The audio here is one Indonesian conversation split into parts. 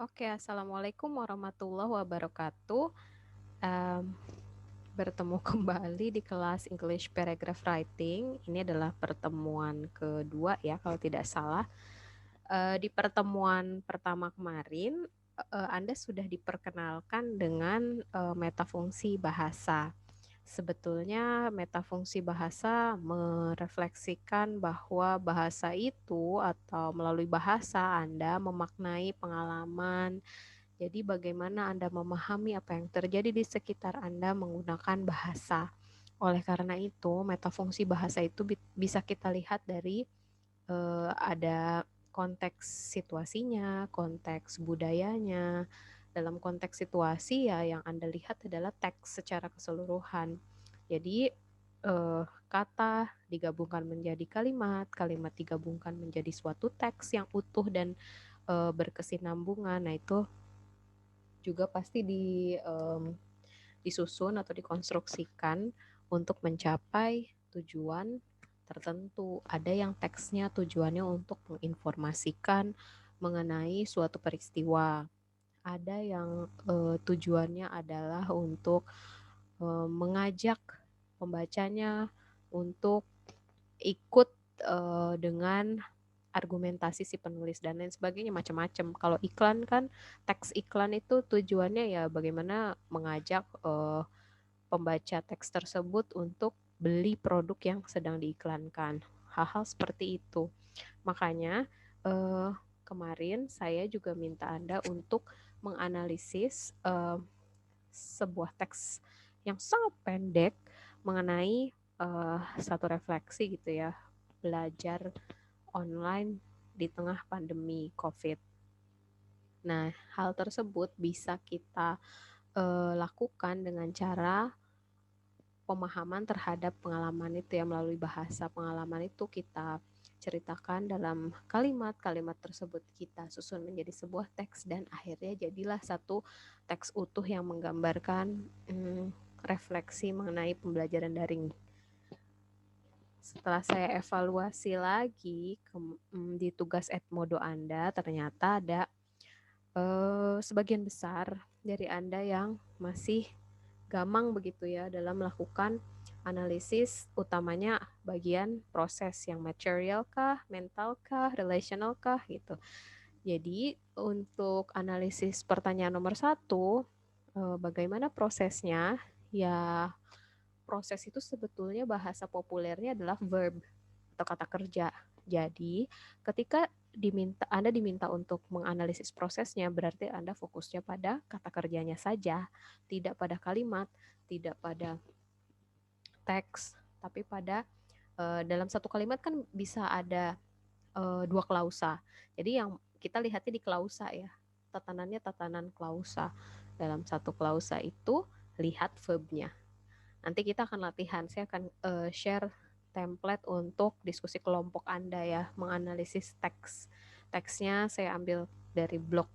Oke, assalamualaikum warahmatullahi wabarakatuh. Em, Bertemu kembali di kelas English Paragraph Writing. Ini adalah pertemuan kedua ya, kalau tidak salah. Di pertemuan pertama kemarin, Anda sudah diperkenalkan dengan metafungsi bahasa. Sebetulnya metafungsi bahasa merefleksikan bahwa bahasa itu atau melalui bahasa Anda memaknai pengalaman. Jadi bagaimana Anda memahami apa yang terjadi di sekitar Anda menggunakan bahasa. Oleh karena itu, metafungsi bahasa itu bisa kita lihat dari ada konteks situasinya, konteks budayanya. Dalam konteks situasi ya yang Anda lihat adalah teks secara keseluruhan. Jadi kata digabungkan menjadi kalimat, kalimat digabungkan menjadi suatu teks yang utuh dan berkesinambungan. Nah, itu juga pasti disusun atau dikonstruksikan untuk mencapai tujuan tertentu. Ada yang teksnya tujuannya untuk menginformasikan mengenai suatu peristiwa. Ada yang tujuannya adalah untuk mengajak pembacanya untuk ikut dengan argumentasi si penulis dan lain sebagainya, macam-macam. Kalau iklan kan, teks iklan itu tujuannya ya bagaimana mengajak pembaca teks tersebut untuk beli produk yang sedang diiklankan. Hal-hal seperti itu. Makanya kemarin saya juga minta Anda untuk menganalisis sebuah teks yang sangat pendek mengenai satu refleksi gitu ya, belajar online di tengah pandemi COVID. Nah, hal tersebut bisa kita lakukan dengan cara pemahaman terhadap pengalaman itu ya, melalui bahasa. Pengalaman itu kita ceritakan dalam kalimat-kalimat tersebut, kita susun menjadi sebuah teks dan akhirnya jadilah satu teks utuh yang menggambarkan refleksi mengenai pembelajaran daring. Setelah saya evaluasi lagi di tugas Edmodo Anda, ternyata ada sebagian besar dari Anda yang masih gamang begitu ya dalam melakukan analisis, utamanya bagian proses yang material kah, mental kah, relational kah gitu. Jadi untuk analisis pertanyaan nomor 1, bagaimana prosesnya? Ya, proses itu sebetulnya bahasa populernya adalah verb atau kata kerja. Jadi, ketika Anda diminta untuk menganalisis prosesnya, berarti Anda fokusnya pada kata kerjanya saja, tidak pada kalimat, tidak pada teks, tapi pada dalam satu kalimat kan bisa ada dua klausa. Jadi yang kita lihatnya di klausa ya, tatanannya tatanan klausa. Dalam satu klausa itu lihat verbnya. Nanti kita akan latihan, saya akan share template untuk diskusi kelompok Anda ya, menganalisis teks. Teksnya saya ambil dari blog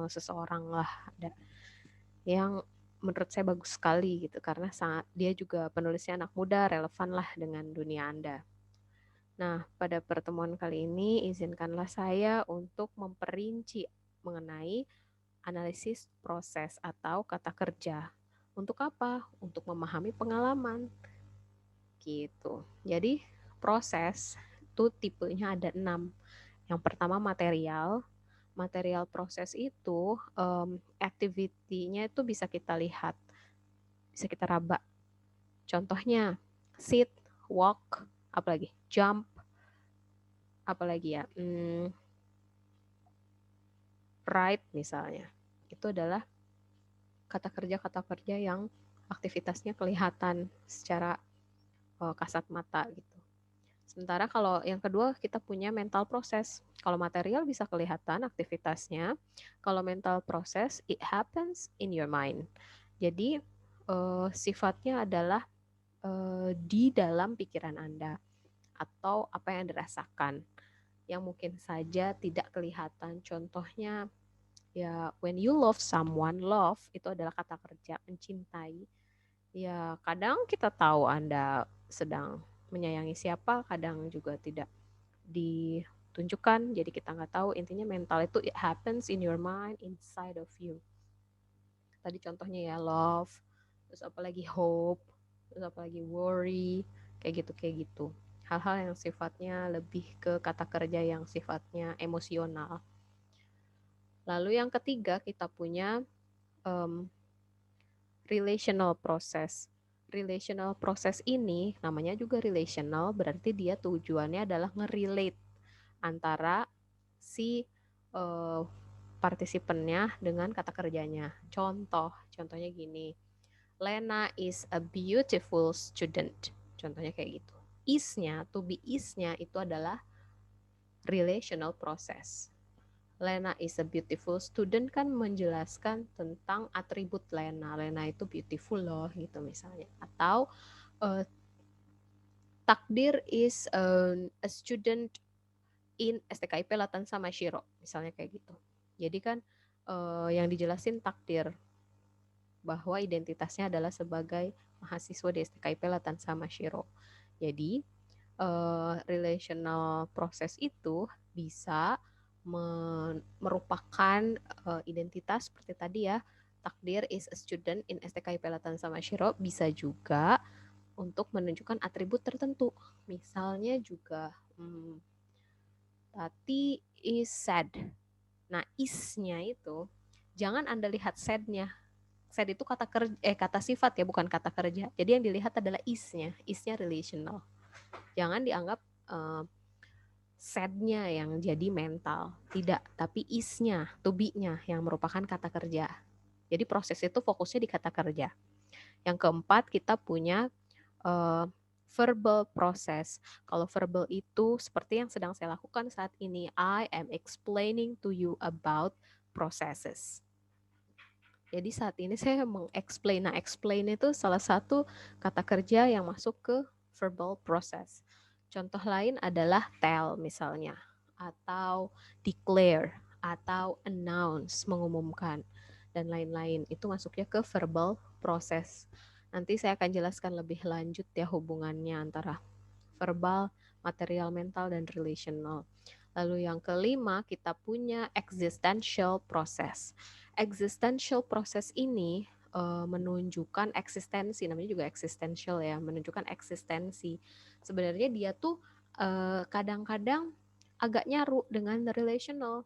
seseorang lah, ada yang menurut saya bagus sekali gitu, karena sangat, dia juga penulisnya anak muda, relevan lah dengan dunia Anda. Nah, pada pertemuan kali ini izinkanlah saya untuk memperinci mengenai analisis proses atau kata kerja. Untuk apa? Untuk memahami pengalaman gitu. Jadi proses itu tipenya ada 6. Yang pertama material. Material proses itu activity-nya itu bisa kita lihat, bisa kita raba. Contohnya sit, walk, apalagi jump, apalagi ya, ride misalnya. Itu adalah kata kerja yang aktivitasnya kelihatan secara kasat mata gitu. Sementara kalau yang kedua kita punya mental proses. Kalau material bisa kelihatan aktivitasnya. Kalau mental proses, it happens in your mind. Jadi sifatnya adalah di dalam pikiran Anda atau apa yang dirasakan, yang mungkin saja tidak kelihatan. Contohnya ya, when you love someone, love itu adalah kata kerja mencintai. Ya, kadang kita tahu Anda sedang menyayangi siapa, kadang juga tidak. Di tunjukkan, jadi kita nggak tahu. Intinya mental itu it happens in your mind, inside of you. Tadi contohnya ya love, terus apalagi hope, terus apalagi worry, kayak gitu. Hal-hal yang sifatnya lebih ke kata kerja yang sifatnya emosional. Lalu yang ketiga kita punya relational process. Relational process ini namanya juga relational, berarti dia tujuannya adalah nge-relate antara si partisipannya dengan kata kerjanya. Contohnya gini. Lena is a beautiful student. Contohnya kayak gitu. Is-nya, to be is-nya itu adalah relational process. Lena is a beautiful student kan menjelaskan tentang atribut Lena. Lena itu beautiful loh gitu misalnya. Atau Takdir is a student in STKIP Latan sama Shiro. Misalnya kayak gitu. Jadi kan yang dijelasin Takdir bahwa identitasnya adalah sebagai mahasiswa di STKIP Latan sama Shiro. Jadi relational process itu bisa merupakan identitas seperti tadi ya. Takdir is a student in STKIP Latan sama Shiro, bisa juga untuk menunjukkan atribut tertentu. Misalnya juga Tati is sad. Nah, is-nya itu jangan Anda lihat sad-nya. Sad itu kata sifat ya, bukan kata kerja. Jadi yang dilihat adalah is-nya. Is-nya relational. Jangan dianggap sad-nya yang jadi mental. Tidak, tapi is-nya, to be-nya yang merupakan kata kerja. Jadi proses itu fokusnya di kata kerja. Yang keempat, kita punya verbal process. Kalau verbal itu seperti yang sedang saya lakukan saat ini. I am explaining to you about processes. Jadi saat ini saya meng-explain. Nah, explain itu salah satu kata kerja yang masuk ke verbal process. Contoh lain adalah tell misalnya, atau declare, atau announce, mengumumkan, dan lain-lain. Itu masuknya ke verbal process. Nanti saya akan jelaskan lebih lanjut ya hubungannya antara verbal, material, mental, dan relational. Lalu yang kelima kita punya existential process. Existential process ini menunjukkan eksistensi, namanya juga existential ya, menunjukkan eksistensi. Sebenarnya dia tuh kadang-kadang agak nyaru dengan relational.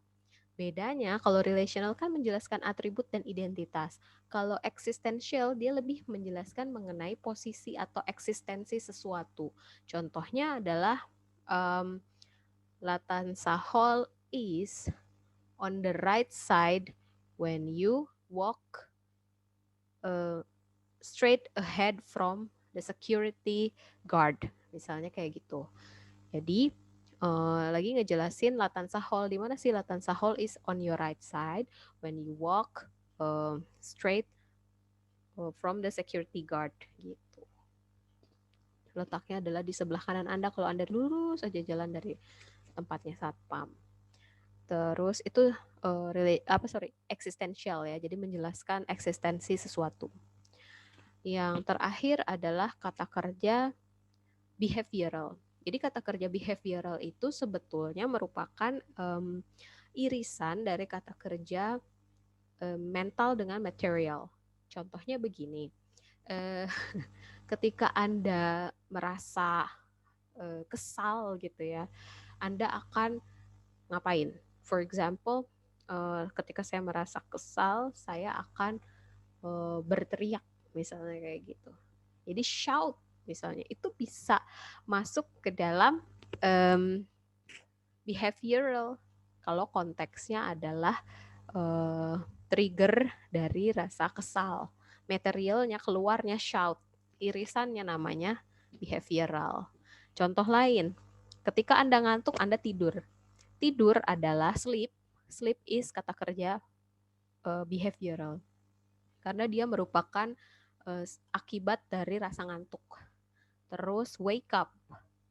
Bedanya kalau relational kan menjelaskan atribut dan identitas. Kalau existential dia lebih menjelaskan mengenai posisi atau eksistensi sesuatu. Contohnya adalah Latanza Hall is on the right side when you walk straight ahead from the security guard. Misalnya kayak gitu. Jadi lagi ngejelasin Latanza Hall, di mana sih Latanza Hall is on your right side when you walk straight from the security guard gitu. Letaknya adalah di sebelah kanan Anda kalau Anda lurus aja jalan dari tempatnya satpam. Terus itu eksistensial ya, jadi menjelaskan eksistensi sesuatu. Yang terakhir adalah kata kerja behavioral. Jadi kata kerja behavioral itu sebetulnya merupakan irisan dari kata kerja mental dengan material. Contohnya begini, ketika Anda merasa kesal gitu ya, Anda akan ngapain? For example, ketika saya merasa kesal, saya akan berteriak misalnya kayak gitu. Jadi shout misalnya itu bisa masuk ke dalam behavioral kalau konteksnya adalah trigger dari rasa kesal. Materialnya keluarnya shout, irisannya namanya behavioral. Contoh lain, ketika Anda ngantuk, Anda tidur. Tidur adalah sleep. Sleep is kata kerja behavioral. Karena dia merupakan akibat dari rasa ngantuk. Terus wake up.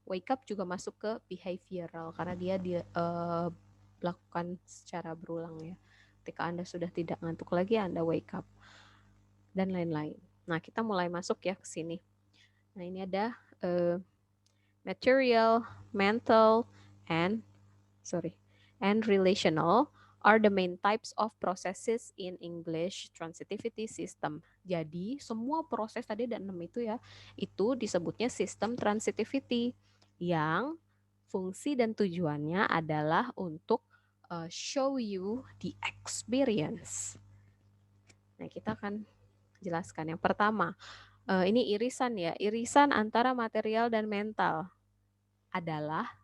Wake up juga masuk ke behavioral karena dia dilakukan secara berulang ya. Ketika Anda sudah tidak ngantuk lagi, Anda wake up. Dan lain-lain. Nah, kita mulai masuk ya ke sini. Nah, ini ada material, mental, and and relational are the main types of processes in English transitivity system. Jadi semua proses tadi ada 6 itu ya, itu disebutnya sistem transitivity yang fungsi dan tujuannya adalah untuk show you the experience. Nah, kita akan jelaskan. Yang pertama, ini irisan ya, irisan antara material dan mental adalah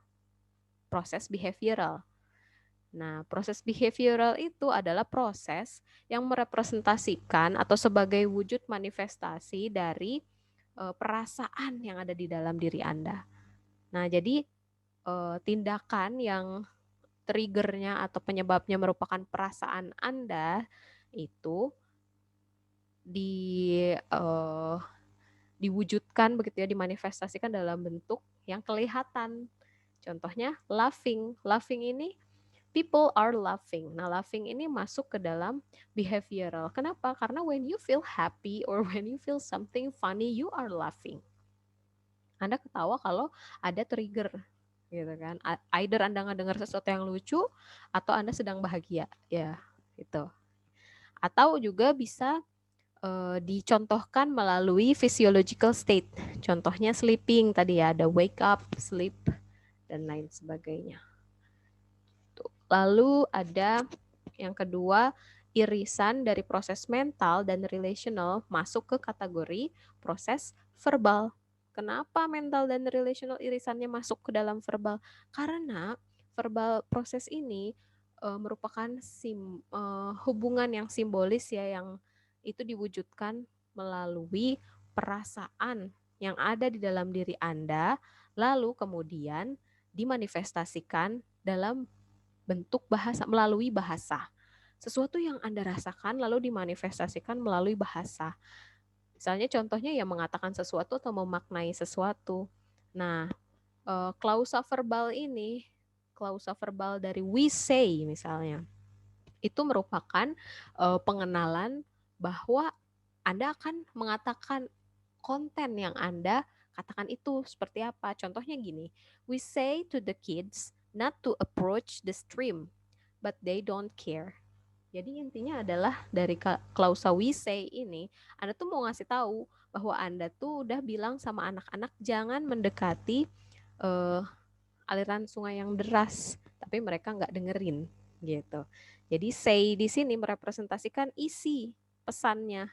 proses behavioral. Nah, proses behavioral itu adalah proses yang merepresentasikan atau sebagai wujud manifestasi dari perasaan yang ada di dalam diri Anda. Nah, jadi tindakan yang triggernya atau penyebabnya merupakan perasaan Anda itu diwujudkan begitu ya, dimanifestasikan dalam bentuk yang kelihatan. Contohnya laughing. Laughing ini people are laughing. Nah, laughing ini masuk ke dalam behavioral. Kenapa? Karena when you feel happy or when you feel something funny, you are laughing. Anda ketawa kalau ada trigger, gitu kan. Either Anda ngedengar sesuatu yang lucu atau Anda sedang bahagia, ya, gitu. Atau juga bisa dicontohkan melalui physiological state. Contohnya sleeping tadi ya, ada wake up, sleep, dan lain sebagainya. Lalu ada yang kedua, irisan dari proses mental dan relational masuk ke kategori proses verbal. Kenapa mental dan relational irisannya masuk ke dalam verbal? Karena verbal proses ini merupakan hubungan yang simbolis ya, yang itu diwujudkan melalui perasaan yang ada di dalam diri Anda, lalu kemudian dimanifestasikan dalam bentuk bahasa, melalui bahasa. Sesuatu yang Anda rasakan lalu dimanifestasikan melalui bahasa. Misalnya contohnya ya mengatakan sesuatu atau memaknai sesuatu. Nah, klausa verbal ini, klausa verbal dari we say misalnya, itu merupakan pengenalan bahwa Anda akan mengatakan konten yang Anda katakan itu seperti apa. Contohnya gini, we say to the kids not to approach the stream, but they don't care. Jadi intinya adalah dari klausa we say ini, Anda tuh mau ngasih tahu bahwa Anda tuh udah bilang sama anak-anak jangan mendekati aliran sungai yang deras, tapi mereka nggak dengerin gitu. Jadi say di sini merepresentasikan isi pesannya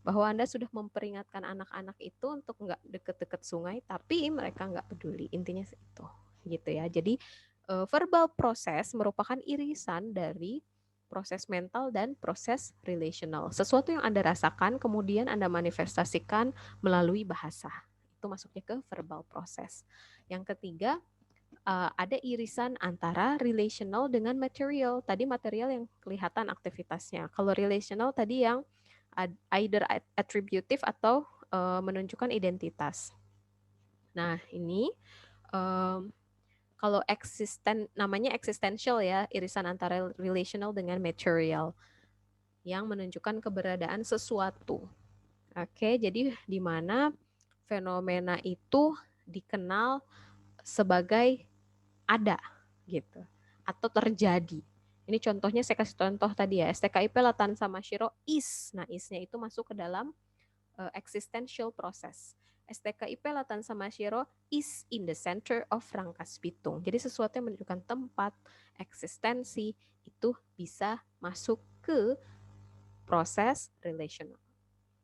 bahwa Anda sudah memperingatkan anak-anak itu untuk nggak deket-deket sungai, tapi mereka nggak peduli. Intinya itu, gitu ya. Jadi verbal proses merupakan irisan dari proses mental dan proses relational. Sesuatu yang Anda rasakan, kemudian Anda manifestasikan melalui bahasa. Itu masuknya ke verbal proses. Yang ketiga, ada irisan antara relational dengan material. Tadi material yang kelihatan aktivitasnya. Kalau relational tadi yang either attributive atau menunjukkan identitas. Nah, ini kalau namanya existential ya, irisan antara relational dengan material yang menunjukkan keberadaan sesuatu. Oke, jadi di mana fenomena itu dikenal sebagai ada gitu atau terjadi. Ini contohnya saya kasih contoh tadi ya, STKIP Latan sama Shiro is. Nah, isnya itu masuk ke dalam existential process. STKIP Latan sama Shiro is in the center of Rangkas Bitung. Jadi sesuatu yang menunjukkan tempat, eksistensi, itu bisa masuk ke proses relational.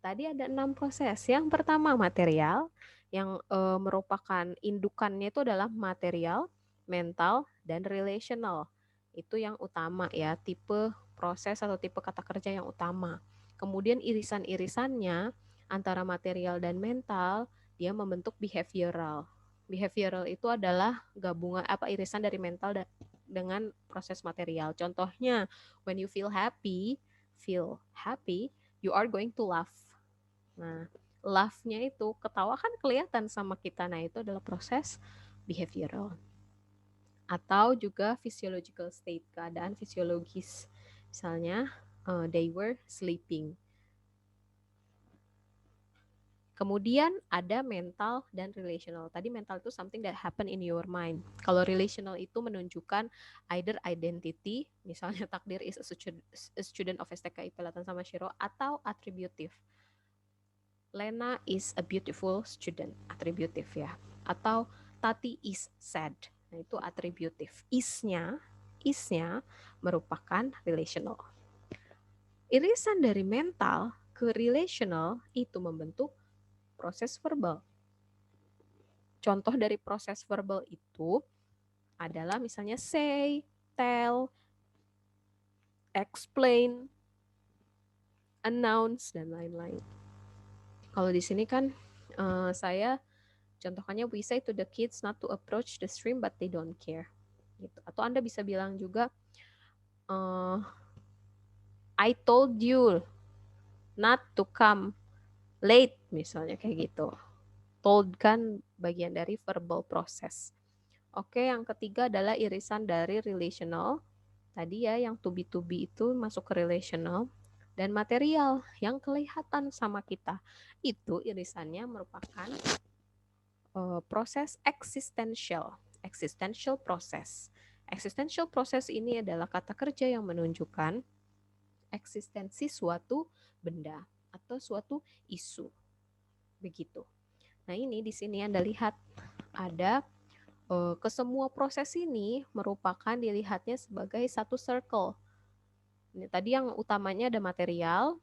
Tadi ada 6 proses. Yang pertama material, yang merupakan indukannya itu adalah material, mental, dan relational. Itu yang utama ya, tipe proses atau tipe kata kerja yang utama. Kemudian irisan-irisannya antara material dan mental, dia membentuk behavioral. Behavioral itu adalah gabungan irisan dari mental dengan proses material. Contohnya, when you feel happy, you are going to laugh. Nah, laugh-nya itu, ketawa kan kelihatan sama kita. Nah, itu adalah proses behavioral. Atau juga physiological state, keadaan fisiologis. Misalnya, they were sleeping. Kemudian ada mental dan relational. Tadi mental itu something that happen in your mind. Kalau relational itu menunjukkan either identity, misalnya Takdir is a student of STKI Pelatan sama Shiro, atau attributive. Lena is a beautiful student, attributive ya. Atau Tati is sad. Nah, itu attributive. Isnya merupakan relational. Irisan dari mental ke relational itu membentuk proses verbal. Contoh dari proses verbal itu adalah misalnya say, tell, explain, announce, dan lain-lain. Kalau di sini kan saya contohnya, we say to the kids not to approach the stream but they don't care. Gitu. Atau Anda bisa bilang juga, I told you not to come late, misalnya kayak gitu. Told kan bagian dari verbal process. Oke, yang ketiga adalah irisan dari relational. Tadi ya, yang to be itu masuk ke relational. Dan material yang kelihatan sama kita. Itu irisannya merupakan proses existential. Existential process. Existential process ini adalah kata kerja yang menunjukkan eksistensi suatu benda atau suatu isu. Begitu. Nah, ini di sini Anda lihat ada kesemua proses ini merupakan dilihatnya sebagai satu circle. Ini tadi yang utamanya ada material,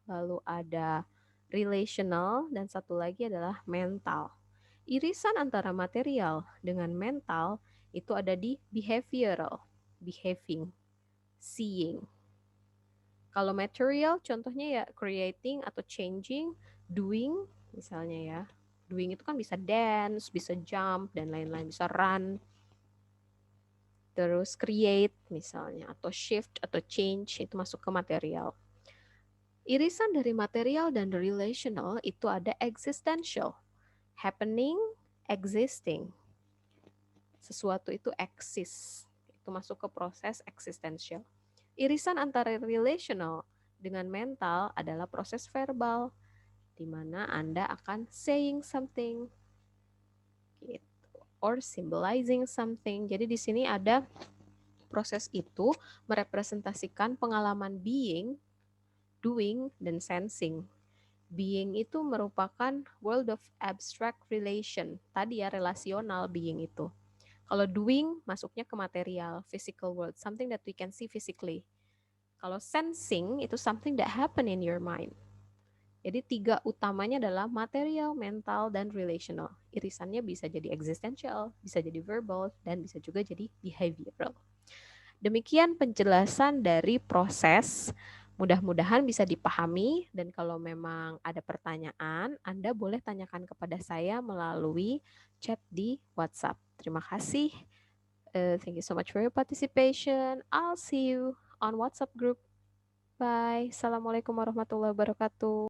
lalu ada relational, dan satu lagi adalah mental. Irisan antara material dengan mental itu ada di behavioral, behaving, seeing. Kalau material contohnya ya creating atau changing, doing misalnya ya. Doing itu kan bisa dance, bisa jump, dan lain-lain, bisa run. Terus create misalnya, atau shift, atau change, itu masuk ke material. Irisan dari material dan relational itu ada existential, happening, existing. Sesuatu itu eksis, itu masuk ke proses existential. Irisan antara relational dengan mental adalah proses verbal, di mana Anda akan saying something, gitu, or symbolizing something. Jadi di sini ada proses itu merepresentasikan pengalaman being, doing, dan sensing. Being itu merupakan world of abstract relation. Tadi ya, relasional being itu. Kalau doing masuknya ke material, physical world, something that we can see physically. Kalau sensing itu something that happen in your mind. Jadi tiga utamanya adalah material, mental, dan relational. Irisannya bisa jadi existential, bisa jadi verbal, dan bisa juga jadi behavioral. Demikian penjelasan dari proses. Mudah-mudahan bisa dipahami, dan kalau memang ada pertanyaan, Anda boleh tanyakan kepada saya melalui chat di WhatsApp. Terima kasih. Thank you so much for your participation. I'll see you on WhatsApp group. Bye. Assalamualaikum warahmatullahi wabarakatuh.